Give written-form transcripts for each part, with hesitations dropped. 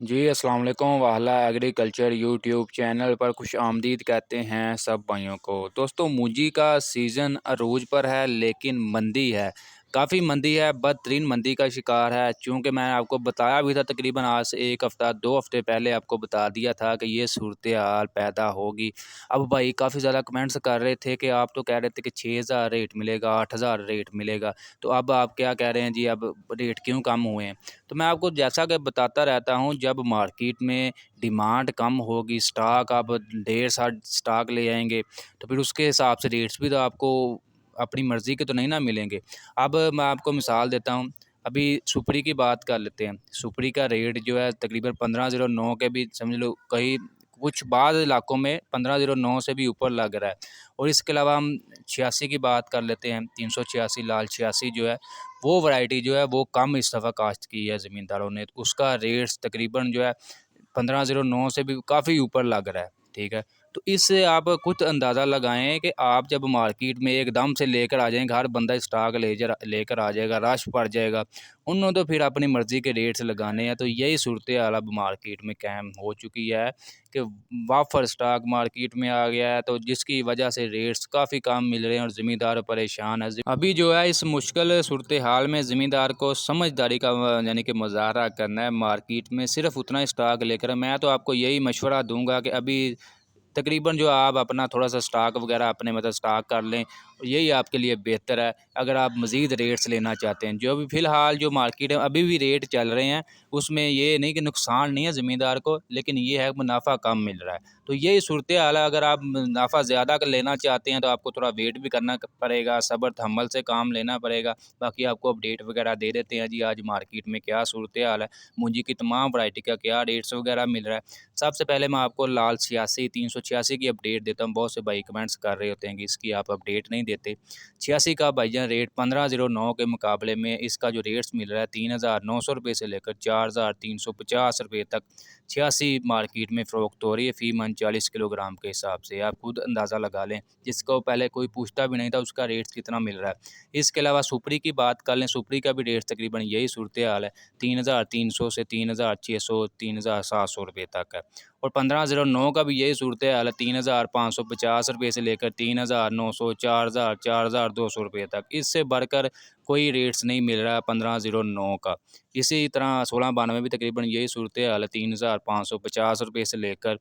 जी, अस्सलाम वालेकुम। वाहला agriculture YouTube channel पर खुश-आमदीद कहते हैं सब भाइयों को। दोस्तों मूंजी का सीज़न अरूज पर है लेकिन मंदी है, काफ़ी मंदी है, बदतरीन मंदी का शिकार है। चूँकि मैंने आपको बताया भी था तकरीबन आज से 1 हफ़्ता 2 हफ़्ते पहले आपको बता दिया था कि ये सूरत-ए-हाल पैदा होगी। अब भाई काफ़ी ज़्यादा कमेंट्स कर रहे थे कि आप तो कह रहे थे कि 6000 रेट मिलेगा, 8000 रेट मिलेगा, तो अब आप क्या कह रहे हैं जी अब रेट क्यों कम हुए हैं? तो मैं आपको जैसा कि बताता रहता हूँ, जब मार्केट में डिमांड कम होगी, स्टॉक आप ढेर सारा स्टॉक ले आएँगे, तो फिर उसके हिसाब से रेट्स भी तो आपको अपनी मर्ज़ी के तो नहीं ना मिलेंगे। अब मैं आपको मिसाल देता हूँ, अभी सुपरी की बात कर लेते हैं। सुपरी का रेट जो है तकरीबन 1509 के भी समझ लो, कहीं कुछ बाद इलाकों में 1509 से भी ऊपर लग रहा है। और इसके अलावा हम 86 की बात कर लेते हैं, 386 लाल 86 जो है, वो वैरायटी जो है वो कम इस दफ़ा काश्त की है ज़मींदारों ने। उसका रेट्स तकरीबन जो है 1509 से भी काफ़ी ऊपर लग रहा है, ठीक है। तो इससे आप खुद अंदाज़ा लगाएँ कि आप जब मार्केट में एकदम से लेकर आ जाएँगे, हर बंदा स्टॉक लेकर आ जाएगा, रश पड़ जाएगा। उन्होंने तो फिर अपनी मर्ज़ी के रेट्स लगाने हैं। तो यही सूरत-ए-हाल अब मार्केट में कायम हो चुकी है कि वाफर स्टॉक मार्केट में आ गया है, तो जिसकी वजह से रेट्स काफ़ी कम मिल रहे हैं और ज़मींदार परेशान है। अभी जो है इस मुश्किल सूरत-ए-हाल में ज़मींदार को समझदारी का यानी कि मुज़ाहरा करना है। मार्केट में सिर्फ़ उतना स्टॉक लेकर, मैं तो आपको यही मशवरा दूँगा कि अभी तकरीबन जो आप अपना थोड़ा-सा स्टॉक वग़ैरह अपने मतलब स्टॉक कर लें, यही आपके लिए बेहतर है, अगर आप मज़ीद रेट्स लेना चाहते हैं। जो अभी फ़िलहाल जो मार्केट है, अभी भी रेट चल रहे हैं, उसमें ये नहीं कि नुकसान नहीं है ज़मींदार को, लेकिन ये है मुनाफ़ा कम मिल रहा है। तो यही सूरत-ए-हाल है, अगर आप मुनाफ़ा ज़्यादा का लेना चाहते हैं, तो आपको थोड़ा वेट भी करना पड़ेगा, सब्र-तहम्मुल से काम लेना पड़ेगा। बाकी आपको अपडेट वग़ैरह दे देते हैं जी, आज मार्केट में क्या सूरत-ए-हाल है, मूंजी की तमाम वैरायटी का क्या रेट्स वग़ैरह मिल रहा है। सबसे पहले मैं आपको लाल 86 386 की अपडेट देता हूँ। बहुत से भाई कमेंट्स कर रहे होते हैं कि इसकी आप अपडेट नहीं देते। 86 का भाईजान रेट 1509 के मुकाबले में इसका जो रेट्स मिल रहा है 3900 रुपये से लेकर 4350 रुपये तक 86 मार्केट में फ़रोख्त हो रही है, फ़ी मन 40 किलोग्राम के हिसाब से। आप खुद अंदाज़ा लगा लें, जिसको पहले कोई पूछता भी नहीं था उसका रेट्स कितना मिल रहा है। इसके अलावा सुपरी की बात कर लें, सुपरी का भी रेट तकरीबन यही सूरत-ए-हाल है, 3300 से 3600 3700 रुपये तक है। और 1509 का भी यही सूरत-ए-हाल है, 3550 रुपये से लेकर 3900 4000 4200 रुपये तक। इससे बढ़कर कोई रेट्स नहीं मिल रहा है 1509 का। इसी तरह 1692 भी तकरीबन यही सूरत-ए-हाल है, 3550 रुपये से लेकर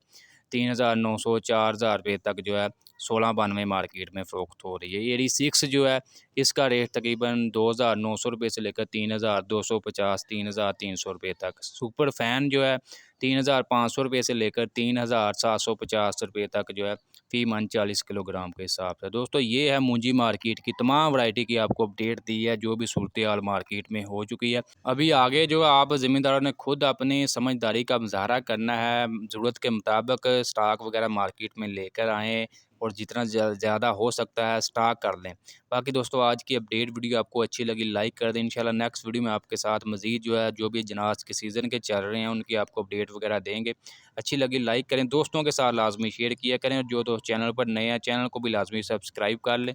3900 4000 रुपये तक जो है 1692 मार्केट में फ़रोख्त हो रही है। एडी 6 जो है इसका रेट तकरीबन 2900 रुपये से लेकर 3250 3300 रुपये तक। सुपर फ़ैन जो है 3500 रुपये से लेकर 3750 रुपये तक जो है फ़ी मन 40 किलोग्राम के हिसाब से। दोस्तों ये है मूंजी मार्केट की तमाम वैरायटी की आपको अपडेट दी है, जो भी सूरत-ए-हाल मार्केट में हो चुकी है। अभी आगे जो आप ज़मींदारों ने खुद अपनी समझदारी का मुज़ाहरा करना है, ज़रूरत के मुताबिक स्टॉक वग़ैरह मार्केट में लेकर आएँ और जितना ज़्यादा हो सकता है स्टॉक कर लें। बाकी दोस्तों आज की अपडेट वीडियो आपको अच्छी लगी, लाइक कर दें। इंशाल्लाह नेक्स्ट वीडियो में आपके साथ मज़ीद जो है, जो भी जनाज़ के सीज़न के चल रहे हैं उनकी आपको अपडेट वग़ैरह देंगे। अच्छी लगी लाइक करें, दोस्तों के साथ लाज़मी शेयर किया करें, और जो दोस्त चैनल पर नए हैं चैनल को भी लाज़मी सब्सक्राइब कर लें।